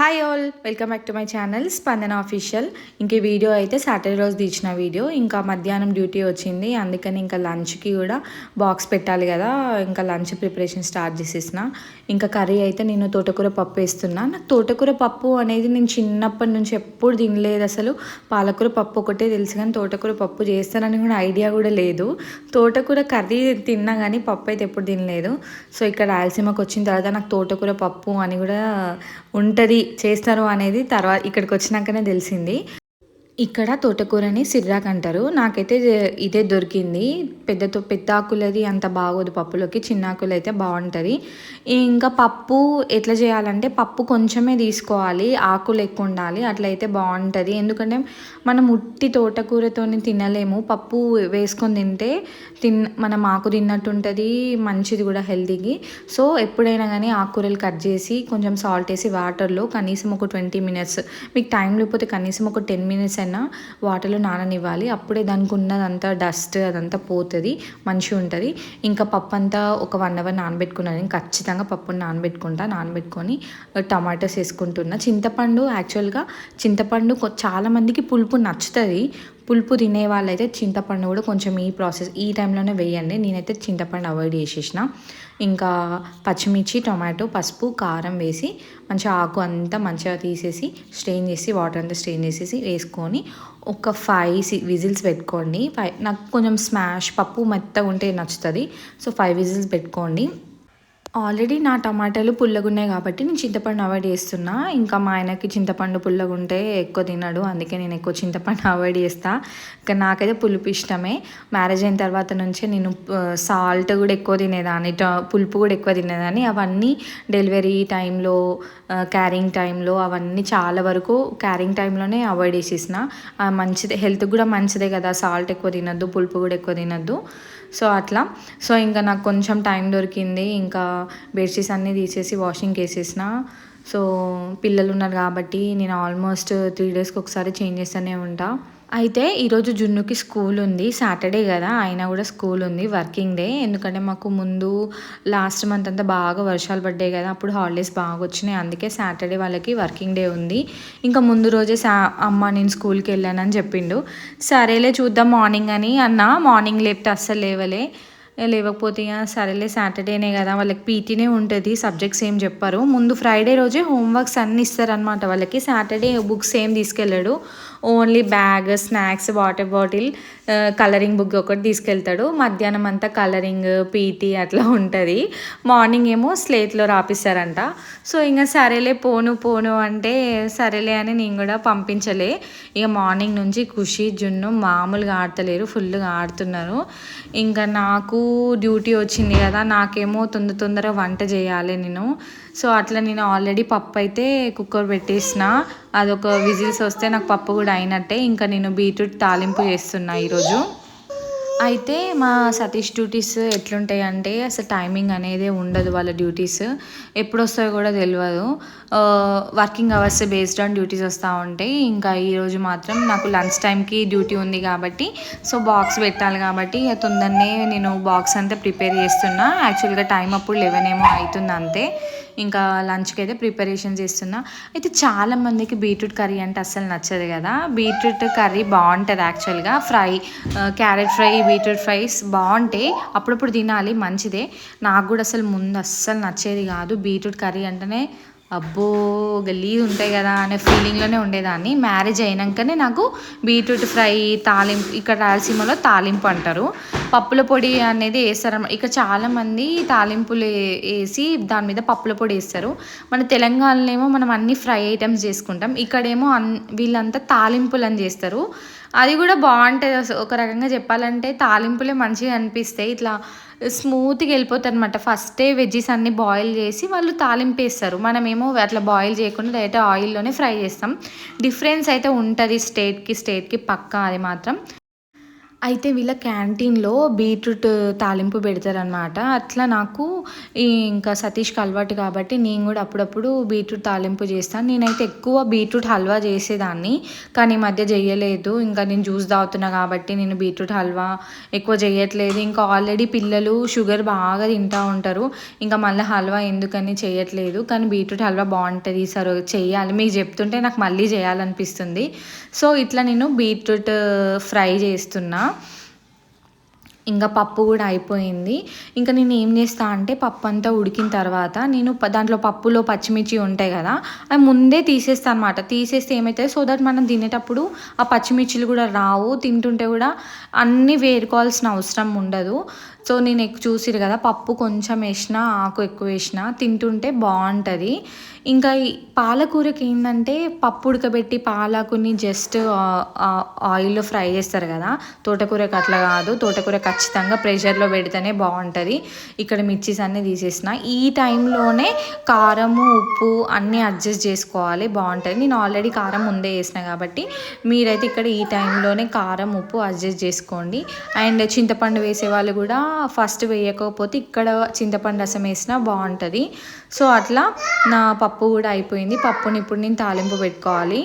Hi all, welcome back to my channel స్పందన official. ఇంక video అయితే సాటర్డే రోజు తీసిన వీడియో. ఇంకా మధ్యాహ్నం డ్యూటీ వచ్చింది, అందుకని ఇంకా లంచ్కి కూడా బాక్స్ పెట్టాలి కదా, ఇంకా లంచ్ ప్రిపరేషన్ స్టార్ట్ చేసేసిన. ఇంకా కర్రీ అయితే నేను తోటకూర పప్పు వేస్తున్నా. నాకు తోటకూర పప్పు అనేది నేను చిన్నప్పటి నుంచి ఎప్పుడు తినలేదు. అసలు పాలకూర పప్పు ఒకటే తెలుసు, కానీ తోటకూర పప్పు చేస్తానని కూడా ఐడియా కూడా లేదు. తోటకూర కర్రీ తిన్నా కానీ పప్పు అయితే ఎప్పుడు తినలేదు. సో ఇక్కడ రాయలసీమకు వచ్చిన తర్వాత నాకు తోటకూర పప్పు అని కూడా ఉంటుంది, చేస్తారు అనేది తర్వాత ఇక్కడికి వచ్చినాకనే తెలిసింది. ఇక్కడ తోటకూరని సిర్రాక్ అంటారు. నాకైతే ఇదే దొరికింది. పెద్ద ఆకులది అంత బాగోదు పప్పులోకి, చిన్న ఆకులు అయితే బాగుంటుంది. ఇంకా పప్పు ఎట్లా చేయాలంటే పప్పు కొంచెమే తీసుకోవాలి, ఆకులు ఎక్కువ ఉండాలి, అట్లయితే బాగుంటుంది. ఎందుకంటే మనం ఉట్టి తోటకూరతో తినలేము, పప్పు వేసుకొని తింటే మనం ఆకు తిన్నట్టు ఉంటుంది, మంచిది కూడా హెల్తీకి. సో ఎప్పుడైనా కానీ ఆకుకూరలు కట్ చేసి కొంచెం సాల్ట్ వేసి వాటర్లో కనీసం ఒక 20 minutes, మీకు టైం లేకపోతే కనీసం ఒక 10 minutes అయినా వాటర్లో నాననివ్వాలి. అప్పుడే దానికి ఉన్నదంతా డస్ట్ అదంతా పోతుంది, మంచిగా ఉంటుంది. ఇంకా పప్పు అంతా ఒక 1 hour నానబెట్టుకున్నాను. నేను ఖచ్చితంగా పప్పుని నానబెట్టుకొని టమాటోస్ వేసుకుంటున్నా. చింతపండు, యాక్చువల్గా చింతపండు చాలామందికి పులుపు నచ్చుతుంది. పులుపు తినే వాళ్ళైతే చింతపండు కూడా కొంచెం ఈ టైంలోనే వేయండి. నేనైతే చింతపండు అవాయిడ్ చేసేసిన. ఇంకా పచ్చిమిర్చి, టొమాటో, పసుపు, కారం వేసి మంచిగా ఆకు అంతా మంచిగా తీసేసి స్ట్రెయిన్ చేసి వాటర్ అంతా స్ట్రెయిన్ చేసేసి వేసుకొని ఒక 5 విజిల్స్ పెట్టుకోండి. నాకు కొంచెం స్మాష్ పప్పు మెత్తగా ఉంటే నచ్చుతుంది. సో 5 విజిల్స్ పెట్టుకోండి. ఆల్రెడీ నా టమాటాలు పుల్లగున్నాయి కాబట్టి నేను చింతపండు అవాయిడ్ చేస్తున్నా. ఇంకా మా ఆయనకి చింతపండు పుల్లగుంటే ఎక్కువ తినడు, అందుకే నేను ఎక్కువ చింతపండు అవాయిడ్ చేస్తా. ఇంకా నాకైతే పులుపు ఇష్టమే. మ్యారేజ్ అయిన తర్వాత నుంచే నేను సాల్ట్ కూడా ఎక్కువ తినేదాన్ని, పులుపు కూడా ఎక్కువ తినేదాన్ని. అవన్నీ డెలివరీ టైంలో, క్యారింగ్ టైంలో అవన్నీ చాలా వరకు క్యారింగ్ టైంలోనే అవాయిడ్ చేసేసిన. మంచిదే, హెల్త్ కూడా మంచిదే కదా, సాల్ట్ ఎక్కువ తినద్దు, పులుపు కూడా ఎక్కువ తినద్దు. సో అట్లా. సో ఇంకా నాకు కొంచెం టైం దొరికింది. ఇంకా బెడ్షీట్స్ అన్నీ తీసేసి వాషింగ్కి వేసేసిన. సో పిల్లలు ఉన్నారు కాబట్టి నేను ఆల్మోస్ట్ 3 daysకి ఒకసారి చేంజ్ చేస్తూనే ఉంటా. అయితే ఈరోజు జున్నుకి స్కూల్ ఉంది, సాటర్డే కదా అయినా కూడా స్కూల్ ఉంది, వర్కింగ్ డే. ఎందుకంటే మాకు ముందు లాస్ట్ మంత్ అంతా బాగా వర్షాలు పడ్డాయి కదా, అప్పుడు హాలిడేస్ బాగా వచ్చినాయి, అందుకే సాటర్డే వాళ్ళకి వర్కింగ్ డే ఉంది. ఇంకా ముందు రోజే అమ్మ నేను స్కూల్కి వెళ్ళానని చెప్పిండు. సరేలే చూద్దాం మార్నింగ్ అని అన్నా. మార్నింగ్ లేపితే అస్సలు లేవకపోతే ఇక సరేలే సాటర్డేనే కదా, వాళ్ళకి పీటీనే ఉంటుంది, సబ్జెక్ట్స్ ఏం చెప్పారు. ముందు ఫ్రైడే రోజే హోంవర్క్స్ అన్నీ ఇస్తారనమాట వాళ్ళకి. సాటర్డే బుక్స్ ఏం తీసుకెళ్ళాడు, only bag, snacks, water bottle, colouring book ఒకటి తీసుకెళ్తాడు. మధ్యాహ్నం అంతా కలరింగ్, పీటీ అట్లా ఉంటుంది. మార్నింగ్ ఏమో స్లేట్లో రాపిస్తారంట. సో ఇంకా సరేలే పోను అంటే సరేలే అని నేను కూడా పంపించలే. ఇక మార్నింగ్ నుంచి ఖుషి, జున్ను మామూలుగా ఆడతలేరు, ఫుల్గా ఆడుతున్నారు. ఇంకా నాకు డ్యూటీ వచ్చింది కదా, నాకేమో తొందరగా వంట చేయాలి నేను. సో అట్లా నేను ఆల్రెడీ పప్పు అయితే కుక్కర్ పెట్టేసిన, అదొక విజిల్స్ వస్తే నాకు పప్పు కూడా అయినట్టే. ఇంకా నేను బీట్రూట్ తాలింపు చేస్తున్నా ఈరోజు. అయితే మా సతీష్ డ్యూటీస్ ఎట్లుంటాయి అంటే అసలు టైమింగ్ అనేది ఉండదు, వాళ్ళ డ్యూటీస్ ఎప్పుడు వస్తాయో కూడా తెలియదు. Working hours based on duties వస్తూ ఉంటాయి. ఇంకా ఈరోజు మాత్రం నాకు లంచ్ టైంకి డ్యూటీ ఉంది కాబట్టి, సో బాక్స్ పెట్టాలి కాబట్టి తొందరనే నేను బాక్స్ అంతా ప్రిపేర్ చేస్తున్నా. యాక్చువల్గా టైం అప్పుడు 11 ఏమో అవుతుంది అంతే. ఇంకా లంచ్కి అయితే ప్రిపరేషన్ చేస్తున్నా. అయితే చాలామందికి బీట్రూట్ కర్రీ అంటే అస్సలు నచ్చదు కదా. బీట్రూట్ కర్రీ బాగుంటుంది యాక్చువల్గా, క్యారెట్ ఫ్రై, బీట్రూట్ ఫ్రైస్ బాగుంటాయి, అప్పుడప్పుడు తినాలి, మంచిదే. నాకు కూడా అసలు ముందు అస్సలు నచ్చేది కాదు. బీట్రూట్ కర్రీ అంటేనే అబ్బో గలీజ్ ఉంటాయి కదా అనే ఫీలింగ్లోనే ఉండేదాన్ని. మ్యారేజ్ అయినాకనే నాకు బీట్రూట్ ఫ్రై, తాలింపు, ఇక్కడ రాయలసీమలో తాలింపు అంటారు, పప్పుల పొడి అనేది వేస్తారన్నమాట. ఇక్కడ చాలామంది తాలింపులు వేసి దాని మీద పప్పుల పొడి వేస్తారు. మన తెలంగాణలో ఏమో మనం అన్ని ఫ్రై ఐటమ్స్ చేసుకుంటాం, ఇక్కడేమో వీళ్ళంతా తాలింపులు అని చేస్తారు. అది కూడా బాగుంటుంది. ఒక రకంగా చెప్పాలంటే తాలింపులే మంచిగా అనిపిస్తాయి, ఇట్లా స్మూత్గా వెళ్ళిపోతుంది అనమాట. ఫస్టే వెజ్జీస్ అన్నీ బాయిల్ చేసి వాళ్ళు తాలింపు వేస్తారు, మనమేమో అట్లా బాయిల్ చేయకుండా డైరెక్ట్ ఆయిల్లోనే ఫ్రై చేస్తాం. డిఫరెన్స్ అయితే ఉంటుంది స్టేట్కి పక్కా, అది మాత్రం. అయితే వీళ్ళ క్యాంటీన్‌లో బీట్రూట్ తాలింపు పెడతారనమాట. అట్లా నాకు ఇంకా సతీష్‌కి అలవాటు కాబట్టి నేను గూడా అప్పుడప్పుడు బీట్రూట్ తాలింపు చేస్తాను. నేనైతే ఎక్కువ బీట్రూట్ హల్వా చేసేదాన్ని. కానీ ఈ మధ్య జెయ్యలేదు. ఇంకా నేను జ్యూస్ తాగుతున్నా కాబట్టి నేను బీట్రూట్ హల్వా ఎక్కువ జెయ్యట్లేదు. ఇంకా ఆల్రెడీ పిల్లలు షుగర్ బాగా తింటా ఉంటారు. ఇంకా మళ్ళీ హల్వా ఎందుకని చెయ్యట్లేదు. కానీ బీట్రూట్ హల్వా బావుంటది. ఈసారి చెయ్యాలి. మీకు చెప్తుంటే నాకు మళ్ళీ చేయాలనిపిస్తుంది. సో, ఇట్లా నేను బీట్రూట్ ఫ్రై చేస్తున్నా. ఇంకా పప్పు కూడా అయిపోయింది. ఇంకా నేను ఏం చేస్తా అంటే పప్పు అంతా ఉడికిన తర్వాత నేను దాంట్లో పప్పులో పచ్చిమిర్చి ఉంటాయి కదా, అవి ముందే తీసేస్తా అనమాట. తీసేస్తే ఏమవుతుంది, సో దట్ మనం తినేటప్పుడు ఆ పచ్చిమిర్చిలు కూడా రావు, తింటుంటే కూడా అన్నీ వేరుకోవాల్సిన అవసరం ఉండదు. సో నేను చూసిరు కదా, పప్పు కొంచెం వేసిన, ఆకు ఎక్కువ వేసిన, తింటుంటే బాగుంటుంది. ఇంకా ఈ పాలకూరకి ఏంటంటే పప్పు ఉడకబెట్టి పాలకుని జస్ట్ ఆయిల్లో ఫ్రై చేస్తారు కదా, తోటకూరకి అట్లా కాదు. తోటకూర ఖచ్చితంగా ప్రెషర్లో పెడితేనే బాగుంటుంది. ఇక్కడ మిర్చీస్ అన్నీ తీసేసిన. ఈ టైంలోనే కారము, ఉప్పు అన్నీ అడ్జస్ట్ చేసుకోవాలి, బాగుంటుంది. నేను ఆల్రెడీ కారం ముందే వేసిన కాబట్టి మీరైతే ఇక్కడ ఈ టైంలోనే కారం, ఉప్పు అడ్జస్ట్ చేసుకోండి. అండ్ చింతపండు వేసే వాళ్ళు కూడా ఫస్ట్ వేయకపోతే ఇక్కడ చింతపండు రసం వేసినా బాగుంటుంది. సో అట్లా నా పప్పు కూడా అయిపోయింది. పప్పుని ఇప్పుడు నేను తాలింపు పెట్టుకోవాలి.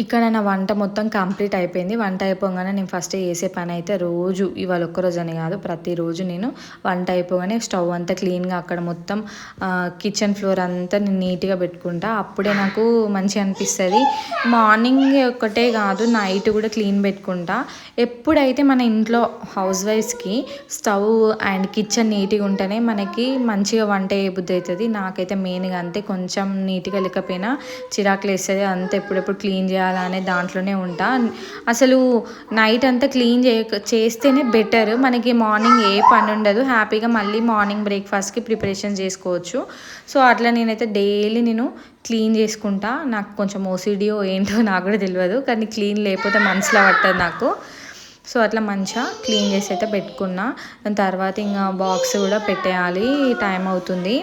ఇక్కడ నా వంట మొత్తం కంప్లీట్ అయిపోయింది. వంట అయిపోగానే నేను ఫస్ట్ చేసే పని అయితే రోజు, ఇవాళ ఒక్కరోజు అని కాదు, ప్రతిరోజు నేను వంట అయిపోగానే స్టవ్ అంతా క్లీన్గా అక్కడ మొత్తం కిచెన్ ఫ్లోర్ అంతా నేను నీట్గా పెట్టుకుంటా. అప్పుడే నాకు మంచిగా అనిపిస్తుంది. మార్నింగ్ ఒక్కటే కాదు, నైట్ కూడా క్లీన్ పెట్టుకుంటా. ఎప్పుడైతే మన ఇంట్లో హౌస్ వైఫ్స్కి స్టవ్ అండ్ కిచెన్ నీట్గా ఉంటేనే మనకి మంచిగా వంట చేయబుద్ధి అవుతుంది. నాకైతే మెయిన్గా అంతే, కొంచెం నీట్గా లేకపోయినా చిరాకులు వేస్తుంది. అంతా ఎప్పుడెప్పుడు క్లీన్ చేయాలి అనే దాంట్లోనే ఉంటా. అసలు నైట్ అంతా క్లీన్ చేస్తేనే బెటర్. మనకి మార్నింగ్ ఏ పని ఉండదు, హ్యాపీగా మళ్ళీ మార్నింగ్ బ్రేక్ఫాస్ట్కి ప్రిపరేషన్ చేసుకోవచ్చు. సో అట్లా నేనైతే డైలీ నేను క్లీన్ చేసుకుంటా. నాకు కొంచెం ఓసిడియో ఏంటో నాకు కూడా తెలియదు, కానీ క్లీన్ లేకపోతే మనసులో పట్టదు నాకు. సో అట్లా మంచిగా క్లీన్ చేసి అయితే పెట్టుకున్నా. దాని తర్వాత ఇంకా బాక్స్ కూడా పెట్టేయాలి, టైం అవుతుంది.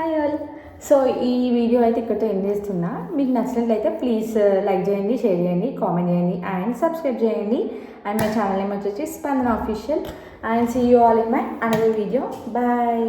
Hi all. సో ఈ వీడియో అయితే ఇక్కడితో ఎండ్ చేస్తున్నా. మీకు నచ్చినట్లయితే ప్లీజ్ లైక్ చేయండి, షేర్ చేయండి, కామెంట్ చేయండి అండ్ సబ్స్క్రైబ్ చేయండి. అండ్ మా ఛానల్ నేమ్ వచ్చేసి Spandana official. And see you all in my another video. Bye.